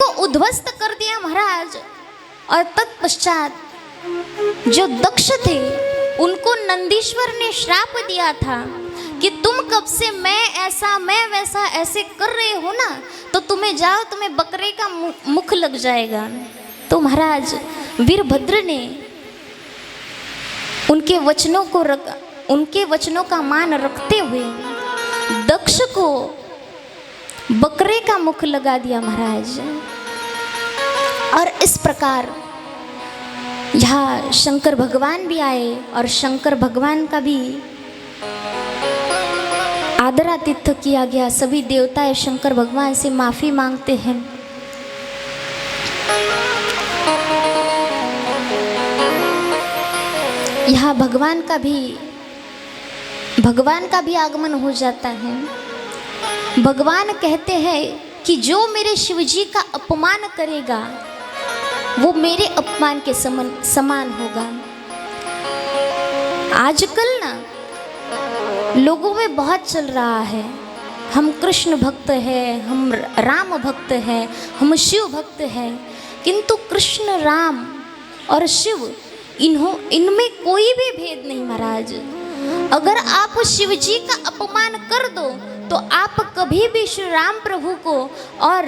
को उद्ध्वस्त कर दिया महाराज। और तत्पश्चात जो दक्ष थे उनको नंदीश्वर ने श्राप दिया था कि तुम कब से मैं ऐसा मैं वैसा ऐसे कर रहे हो ना, तो तुम्हें जाओ, तुम्हें बकरे का मुख लग जाएगा। तो महाराज वीरभद्र ने उनके वचनों का मान रखते हुए दक्ष को बकरे का मुख लगा दिया महाराज। और इस प्रकार यहाँ शंकर भगवान भी आए और शंकर भगवान का भी आदरातिथ्य किया गया। सभी देवताएं शंकर भगवान से माफी मांगते हैं। यहाँ भगवान का भी आगमन हो जाता है। भगवान कहते हैं कि जो मेरे शिवजी का अपमान करेगा वो मेरे अपमान के समान होगा। आजकल ना लोगों में बहुत चल रहा है, हम कृष्ण भक्त हैं, हम राम भक्त हैं, हम शिव भक्त हैं, किंतु कृष्ण, राम और शिव इनमें कोई भी भेद नहीं महाराज। अगर आप शिव जी का अपमान कर दो तो आप कभी भी श्री राम प्रभु को और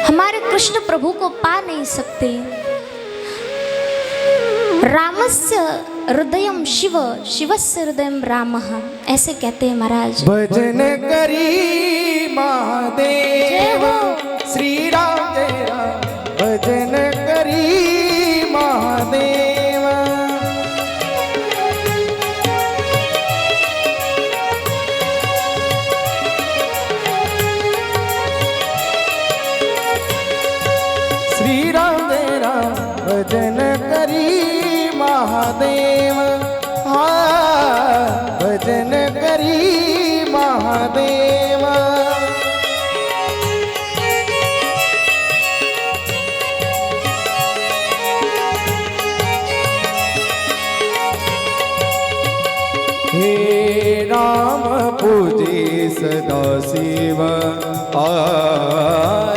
हमारे कृष्ण प्रभु को पा नहीं सकते। रामस्य हृदयम शिव, शिवस्य हृदयम रामः, ऐसे कहते हैं महाराज। भजन करी महादेव श्री राम जय राम, भजन करी महादेव। श्री राम जय राम, भजन करी महादेव, हाँ भजन करी महादेव। हे राम पूजे सदा शिव,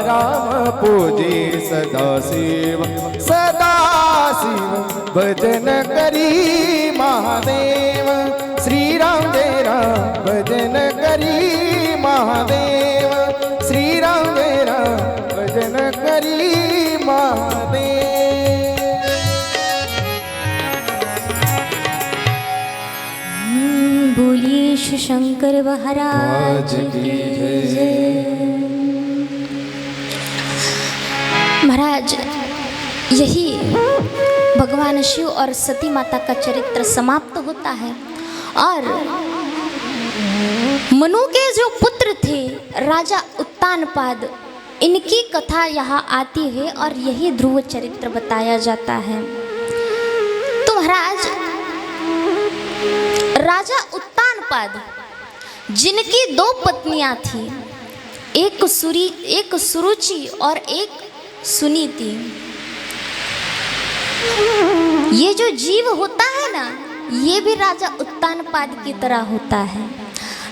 राम पूजे सदा शिव, सदा शिव भजन करी महादेव। श्री राम जय राम, भजन करी महादेव, श्री राम जय राम, भजन करी महादेव। बोलिए श्री शंकर महाराज की जय। महाराज यही भगवान शिव और सती माता का चरित्र समाप्त होता है। और मनु के जो पुत्र थे राजा उत्तानपाद, इनकी कथा यहाँ आती है और यही ध्रुव चरित्र बताया जाता है। तो महाराज राजा उत्तानपाद जिनकी दो पत्नियां थी, एक सुरुचि और एक सुनीति। ये जो जीव होता है ना, ये भी राजा उत्तानपाद की तरह होता है।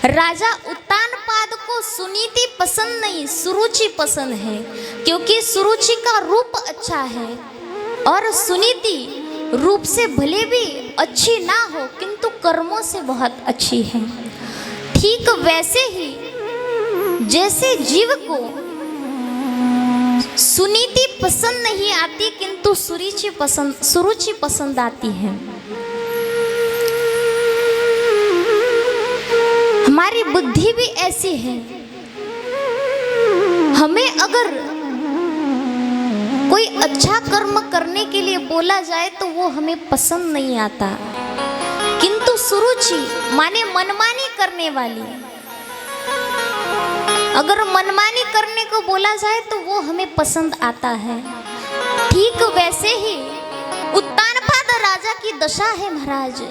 राजा उत्तानपाद को सुनीति पसंद नहीं, सुरुचि पसंद है, क्योंकि सुरुचि का रूप अच्छा है और सुनीति रूप से भले भी अच्छी ना हो किंतु कर्मों से बहुत अच्छी है। ठीक वैसे ही जैसे जीव को सुनीति पसंद नहीं आती किंतु सुरुचि पसंद आती है। हमारी बुद्धि भी ऐसी है, हमें अगर कोई अच्छा कर्म करने के लिए बोला जाए तो वो हमें पसंद नहीं आता, किंतु सुरुचि माने मनमानी करने वाली, अगर मनमानी करने को बोला जाए तो वो हमें पसंद आता है। ठीक वैसे ही उत्तानपाद राजा की दशा है महाराज।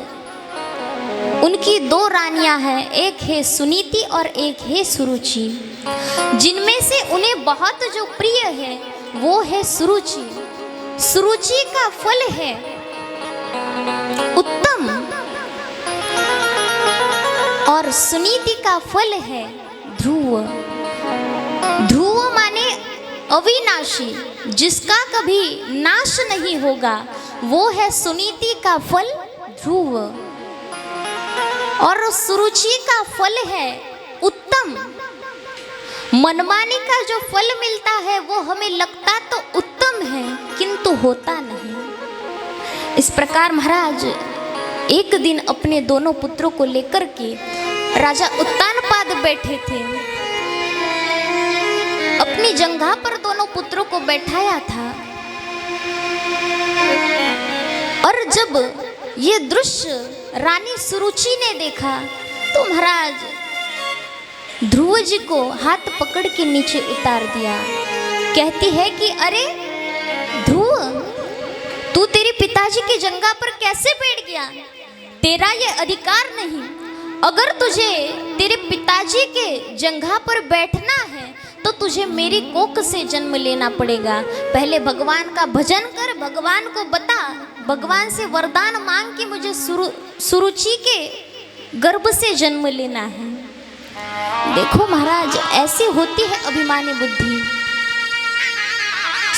उनकी दो रानियां हैं, एक है सुनीति और एक है सुरुचि। जिनमें से उन्हें बहुत जो प्रिय है वो है सुरुचि। सुरुचि का फल है उत्तम और सुनीति का फल है ध्रुव। ध्रुव माने अविनाशी, जिसका कभी नाश नहीं होगा, वो है सुनीति का फल ध्रुव। और सुरुचि का फल है उत्तम। मनमानी का जो फल मिलता है वो हमें लगता तो उत्तम है, किंतु होता नहीं। इस प्रकार महाराज एक दिन अपने दोनों पुत्रों को लेकर के राजा उत्तानपाद बैठे थे। अपनी जंघा पर दोनों पुत्रों को बैठाया था। और जब ये दृश्य रानी सुरुचि ने देखा तो महाराज ध्रुव जी को हाथ पकड़ के नीचे उतार दिया। कहती है कि अरे ध्रुव, तू तेरे पिताजी की जंघा पर कैसे बैठ गया? तेरा ये अधिकार नहीं। अगर तुझे तेरे पिताजी के जंघा पर बैठना है तो तुझे मेरी कोख से जन्म लेना पड़ेगा। पहले भगवान का भजन कर, भगवान को बता, भगवान से वरदान मांग कि मुझे सुरुचि के गर्भ से जन्म लेना है। देखो महाराज, ऐसी होती है अभिमानी बुद्धि।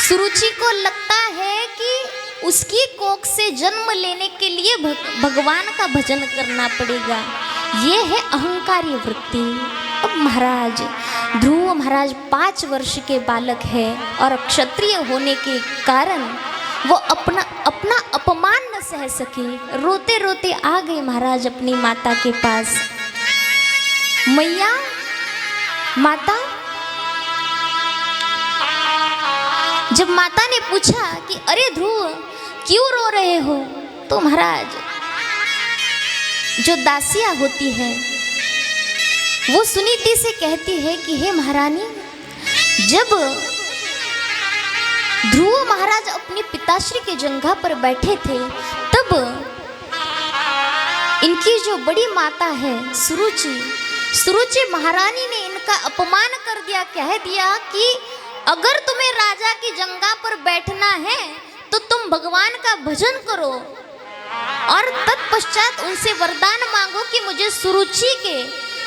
सुरुचि को लगता है कि उसकी कोख से जन्म लेने के लिए भगवान का भजन करना पड़ेगा। ये है अहंकारी वृत्ति। अब महाराज ध्रुव महाराज 5 वर्ष के बालक है और क्षत्रिय होने के कारण वो अपना अपमान न सह सके। रोते रोते आ गए महाराज अपनी माता के पास। मैया, माता। जब माता ने पूछा कि अरे ध्रुव क्यों रो रहे हो, तो महाराज जो दासियां होती है वो सुनीति से कहती है कि हे महारानी, जब ध्रुव महाराज अपने पिताश्री के जंघा पर बैठे थे तब इनकी जो बड़ी माता है सुरुचि महारानी ने इनका अपमान कर दिया। कह दिया कि अगर तुम्हें राजा की जंघा पर बैठना है तो तुम भगवान का भजन करो और तत्पश्चात उनसे वरदान मांगो कि मुझे सुरुचि के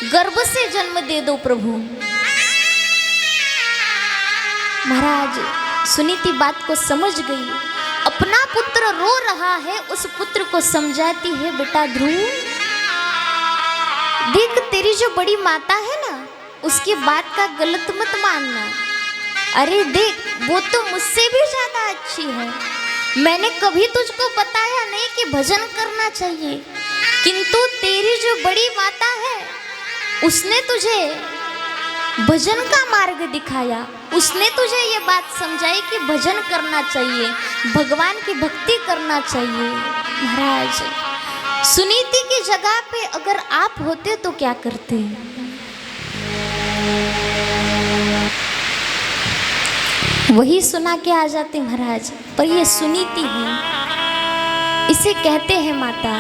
गर्भ से जन्म दे दो प्रभु। महाराज सुनीति बात को समझ गई। अपना पुत्र रो रहा है, उस पुत्र को समझाती है, बेटा ध्रुव देख, तेरी जो बड़ी माता है ना, उसकी बात का गलत मत मानना। अरे देख, वो तो मुझसे भी ज्यादा अच्छी है। मैंने कभी तुझको बताया नहीं कि भजन करना चाहिए, किंतु तेरी जो बड़ी माता है उसने तुझे भजन का मार्ग दिखाया। उसने तुझे ये बात समझाई कि भजन करना चाहिए, भगवान की भक्ति करना चाहिए। महाराज सुनीति की जगह पे अगर आप होते तो क्या करते? वही सुना के आ जाते महाराज। पर ये सुनीति है, इसे कहते हैं माता।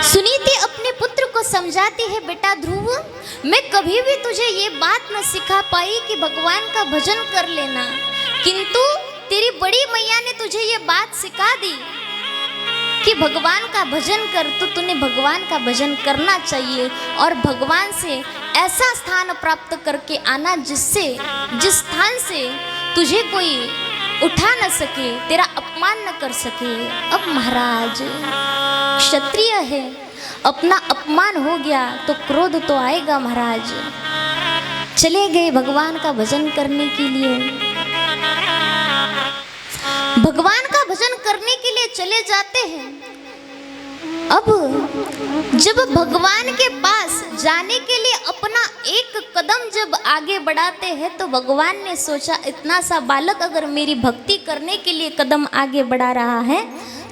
सुनीति अपने पुत्र को समझाती है, बेटा ध्रुव, मैं कभी भी तुझे ये बात न सिखा पाई कि भगवान का भजन कर लेना, किंतु तेरी बड़ी मैया ने तुझे ये बात सिखा दी कि भगवान का भजन कर। तो तूने भगवान का भजन करना चाहिए और भगवान से ऐसा स्थान प्राप्त करके आना जिस स्थान से तुझे कोई उठा न सके, तेरा अपमान न कर सके। अब महाराज क्षत्रिय है, अपना अपमान हो गया तो क्रोध तो आएगा। महाराज चले गए भगवान का भजन करने के लिए। भगवान का भजन करने के लिए चले जाते हैं। अब जब भगवान के पास जाने के लिए अपना एक कदम जब आगे बढ़ाते हैं तो भगवान ने सोचा, इतना सा बालक अगर मेरी भक्ति करने के लिए कदम आगे बढ़ा रहा है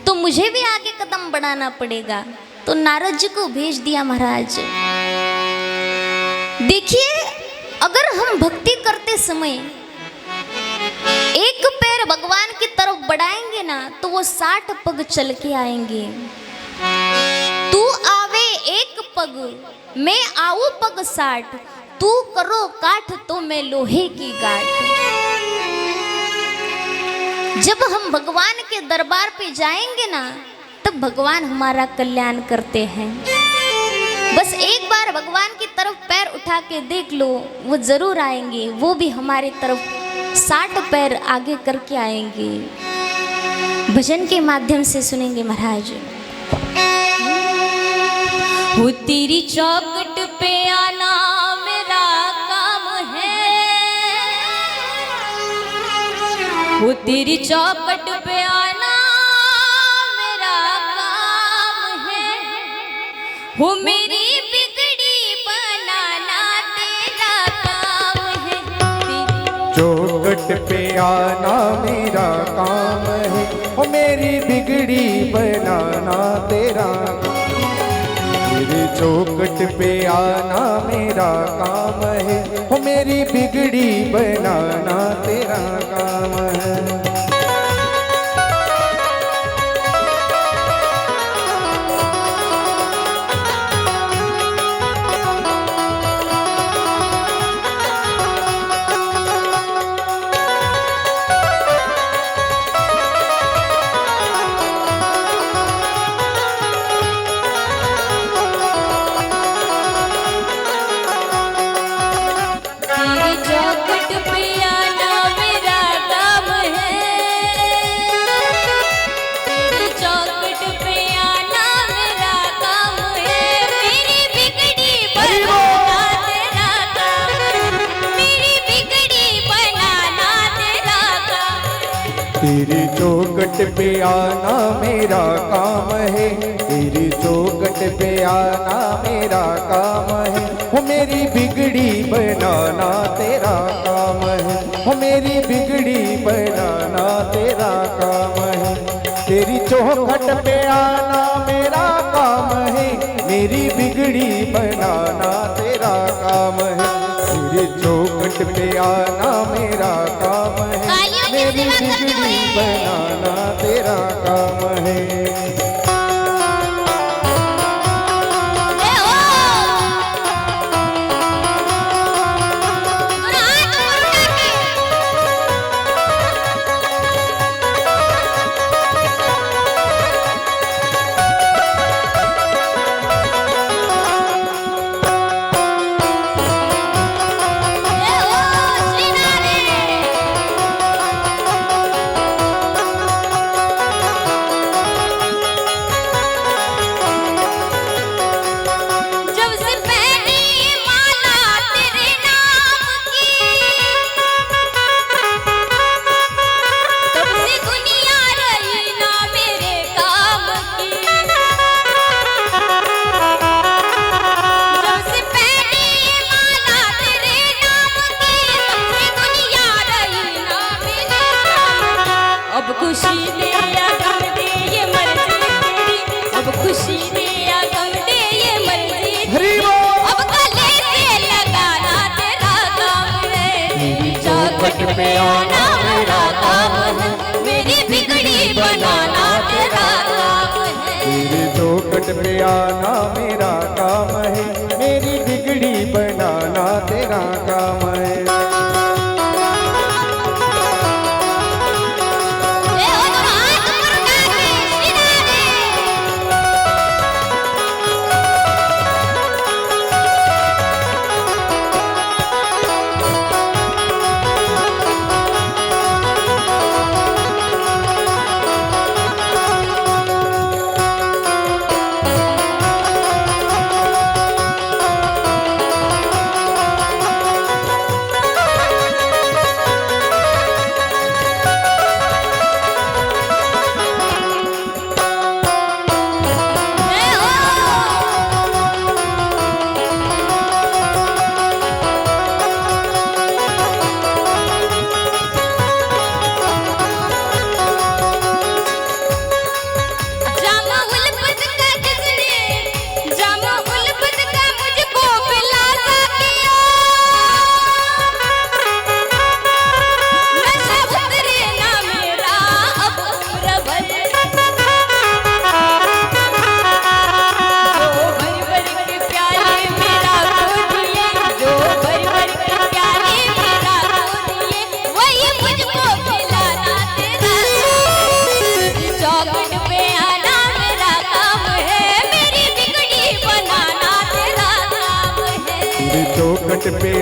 तो मुझे भी आगे कदम बढ़ाना पड़ेगा। तो नारद जी को भेज दिया। महाराज देखिए, अगर हम भक्ति करते समय एक पैर भगवान की तरफ बढ़ाएंगे ना तो वो 60 पग चल के आएंगे। तू आवे एक पग, मैं आऊं पग 60, तू करो काठ तो मैं लोहे की गाठ। जब हम भगवान के दरबार पे जाएंगे ना तब भगवान हमारा कल्याण करते हैं। बस एक बार भगवान की तरफ पैर उठा के देख लो, वो जरूर आएंगे, वो भी हमारी तरफ 60 पैर आगे करके आएंगे। भजन के माध्यम से सुनेंगे महाराज। वो तेरी चौखट पे आना मेरा काम है, वो तेरी चौखट पे आना मेरा काम है, वो मेरी बिगड़ी बनाना तेरा काम है। चौखट पे आना मेरा काम है, वो मेरी बिगड़ी बनाना तेरा। तेरे चौखट पे आना मेरा काम है, वो मेरी बिगड़ी बनाना तेरा काम है। तेरी चौखट पे आना मेरा काम है, तेरी चौखट पे आना मेरा काम है, वो मेरी बिगड़ी बनाना तेरा काम है, वो मेरी बिगड़ी बनाना तेरा काम है। तेरी चौखट पे आना मेरा काम है, मेरी बिगड़ी बनाना तेरा काम है। तेरी चौखट पे आना मेरा काम है, मेरी बिगड़ी बनाना तेरा काम है। पे आना मेरा काम है, मेरी बिगड़ी बनाना तेरा काम है। तेरे चौखट पे आना मेरा काम है, मेरी बिगड़ी बनाना तेरा काम है।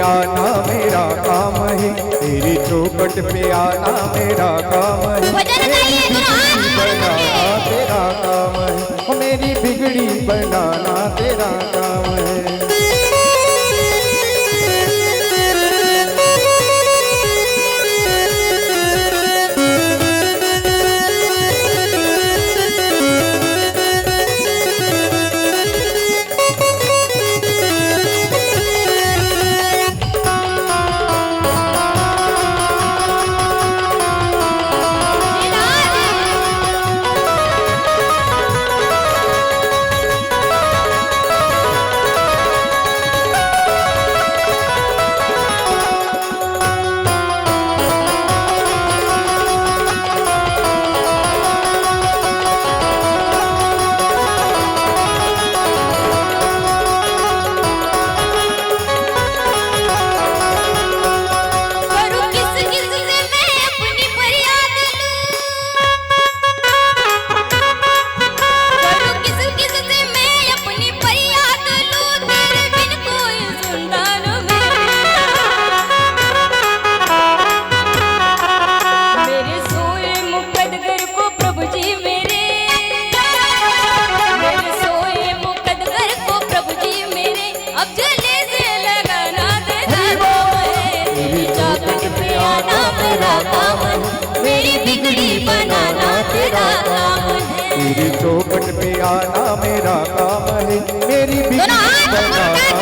आना मेरा काम है, तेरी चौखट पे आना मेरा काम है। भजन गाइए, दोनों हाथ बनाना तेरा काम है, ओ मेरी बिगड़ी बनाना तेरा काम है। तेरी चौखट पे आना मेरा काम है, मेरी बिगड़ी बनाना तेरा काम है।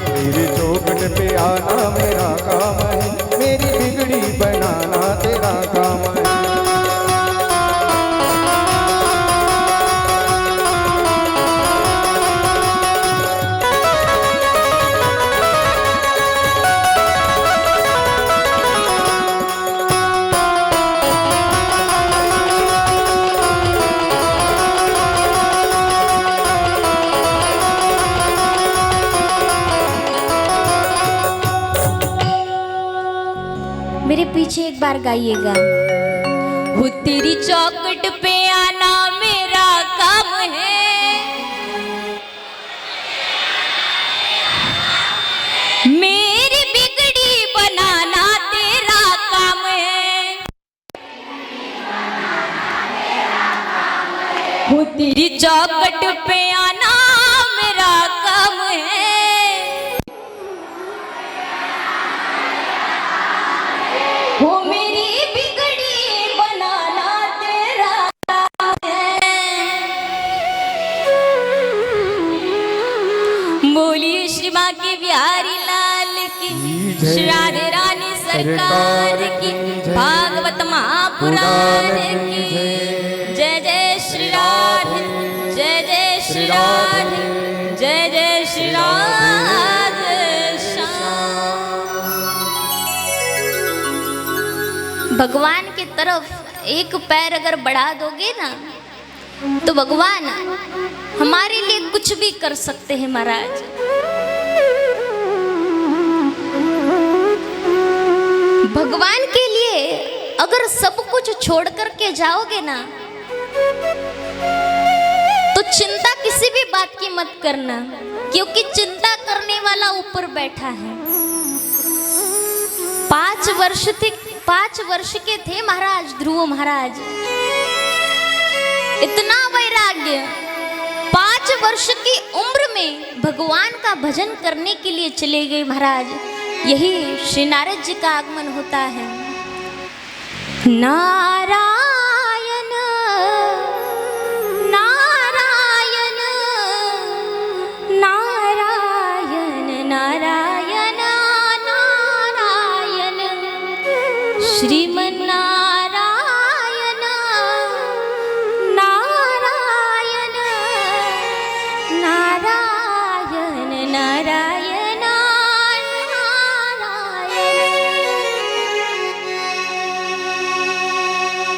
तेरी चौखट पे आना मेरा काम है, मेरी बिगड़ी बनाना तेरा काम है। मेरे पीछे एक बार गाइएगा। वो तेरी चौखट पे आना मेरा काम है, मेरी बिगड़ी बनाना तेरा काम है। वो तेरी चौखट पे आना मेरा काम है, वो मेरी बिगड़ी बनाना तेरा काम है। बोलिए श्री माँ की बिहारी लाल की, श्री राधे रानी सरकार की, भागवत महापुराण की। जय जय श्री राधे, जय जय श्री राधे, जय जय श्री राधे श्याम। भगवान की तरफ एक पैर अगर बढ़ा दोगे ना तो भगवान हमारे लिए कुछ भी कर सकते हैं महाराज। भगवान के लिए अगर सब कुछ छोड़ करके जाओगे ना तो चिंता किसी भी बात की मत करना, क्योंकि चिंता करने वाला ऊपर बैठा है। 5 वर्ष के थे महाराज ध्रुव महाराज, इतना वैराग्य। 5 वर्ष की उम्र में भगवान का भजन करने के लिए चले गए महाराज। यही श्री नारद जी का आगमन होता है। नारायण नारायण नारायण नारायण नारायण श्रीमन नारायण नारायण नारायण नारायण नारायण।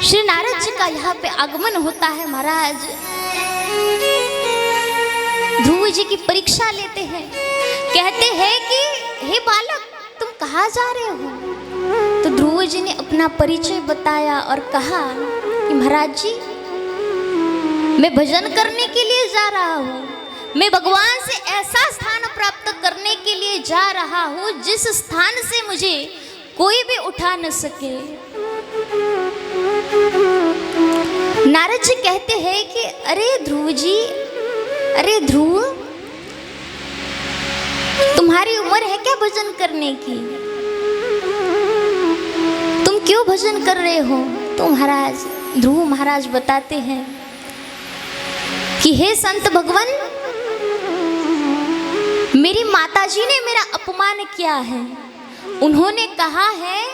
श्री नारद जी का यहाँ पे आगमन होता है महाराज। ध्रुव जी की परीक्षा लेते हैं, कहते हैं कि हे बालक तुम कहाँ जा रहे हो? तो ध्रुव जी ने अपना परिचय बताया और कहा कि महाराज जी मैं भजन करने के लिए जा रहा हूँ। मैं भगवान से ऐसा स्थान प्राप्त करने के लिए जा रहा हूँ जिस स्थान से मुझे कोई भी उठा न सके। नारद जी कहते हैं कि अरे ध्रुव जी, अरे ध्रुव, तुम्हारी उम्र है क्या भजन करने की? तुम क्यों भजन कर रहे हो? तो महाराज, ध्रुव महाराज बताते हैं कि हे संत भगवान, मेरी माताजी ने मेरा अपमान किया है। उन्होंने कहा है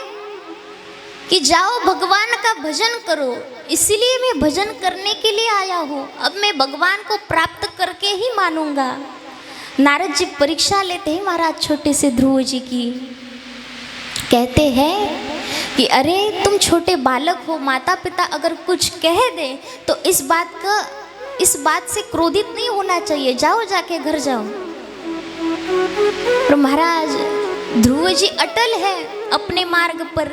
कि जाओ भगवान का भजन करो, इसलिए मैं भजन करने के लिए आया हूँ। अब मैं भगवान को प्राप्त करके ही मानूंगा। नारद जी परीक्षा लेते हैं महाराज छोटे से ध्रुव जी की। कहते हैं कि अरे तुम छोटे बालक हो, माता पिता अगर कुछ कह दे तो इस बात से क्रोधित नहीं होना चाहिए, जाओ जाके घर जाओ। पर महाराज ध्रुव जी अटल है अपने मार्ग पर।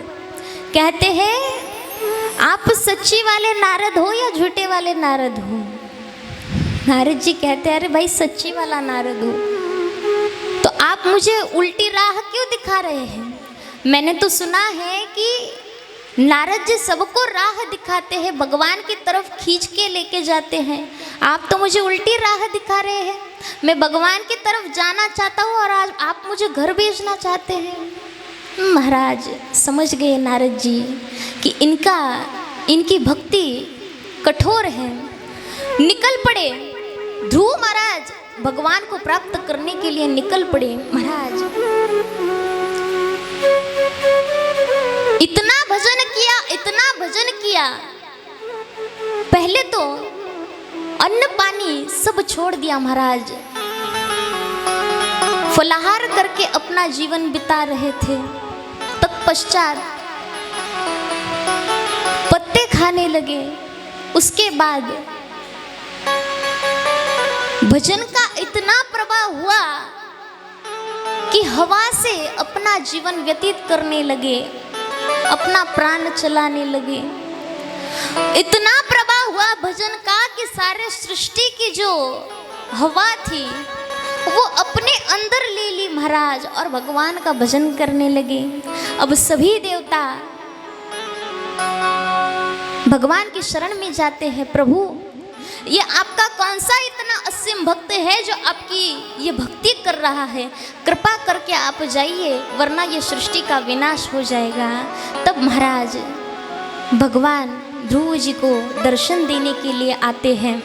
कहते हैं आप सच्ची वाले नारद हो या झूठे वाले नारद हो? नारद जी कहते हैं अरे भाई सच्ची वाला नारद हो, तो आप मुझे उल्टी राह क्यों दिखा रहे हैं? मैंने तो सुना है कि नारद जी सबको राह दिखाते हैं, भगवान की तरफ खींच के लेके जाते हैं। आप तो मुझे उल्टी राह दिखा रहे हैं। मैं भगवान की तरफ जाना चाहता हूँ और आज आप मुझे घर भेजना चाहते हैं। महाराज समझ गए नारद जी कि इनकी भक्ति कठोर है। निकल पड़े ध्रुव महाराज, भगवान को प्राप्त करने के लिए निकल पड़े। महाराज इतना भजन किया, पहले तो अन्न पानी सब छोड़ दिया महाराज। फलाहार करके अपना जीवन बिता रहे थे। तत्पश्चात पत्ते खाने लगे। उसके बाद भजन का इतना प्रभाव हुआ कि हवा से अपना जीवन व्यतीत करने लगे, अपना प्राण चलाने लगे। इतना प्रभाव हुआ भजन का कि सारे सृष्टि की जो हवा थी वो अपने अंदर ले ली महाराज और भगवान का भजन करने लगे। अब सभी देवता भगवान की शरण में जाते हैं। प्रभु, ये आपका कौन सा इतना असीम भक्त है जो आपकी ये भक्ति कर रहा है? कृपा करके आप जाइए, वरना ये सृष्टि का विनाश हो जाएगा। तब महाराज भगवान ध्रुव जी को दर्शन देने के लिए आते हैं।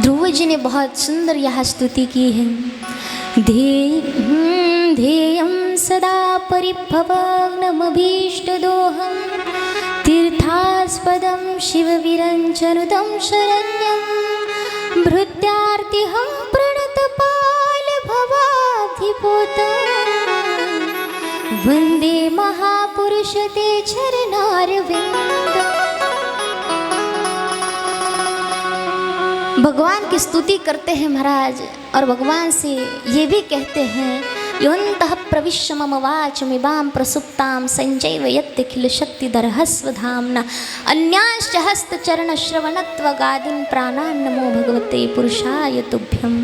ध्रुव जी ने बहुत सुंदर यह स्तुति की है। ध्येयं सदा परिभवग्नमभीष्टदोहं तीर्थास्पदं शिवविरञ्चनुतं शरण्यं भृत्यार्तिहं प्रणतपालभवाब्धिपोतं वन्दे महापुरुष ते चरणारविन्दम्। भगवान की स्तुति करते हैं महाराज और भगवान से ये भी कहते हैं, योऽन्तः प्रविश्य मम वाचमिमां प्रसुप्तां सञ्जैवयत्यखिल शक्तिधरस्वधाम्ना अन्यांश्च हस्तचरणश्रवणत्वगादीन् प्राणान् नमो भगवते पुरुषाय तुभ्यम्।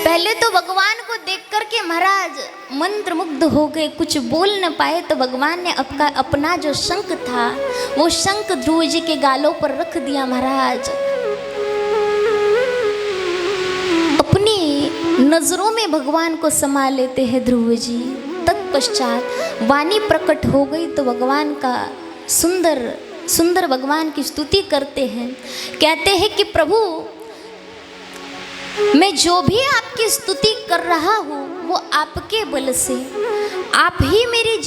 पहले तो भगवान को देख करके महाराज मंत्रमुग्ध हो गए, कुछ बोल न पाए। तो भगवान ने अपना जो शंख था वो शंख ध्रुव जी के गालों पर रख दिया। महाराज अपनी नजरों में भगवान को समा लेते हैं ध्रुव जी। तत्पश्चात वाणी प्रकट हो गई तो भगवान का सुंदर भगवान की स्तुति करते हैं। कहते हैं कि प्रभु, मैं जो भी आपकी स्तुति कर रहा हूँ वो आपके बल से, आप ही मेरी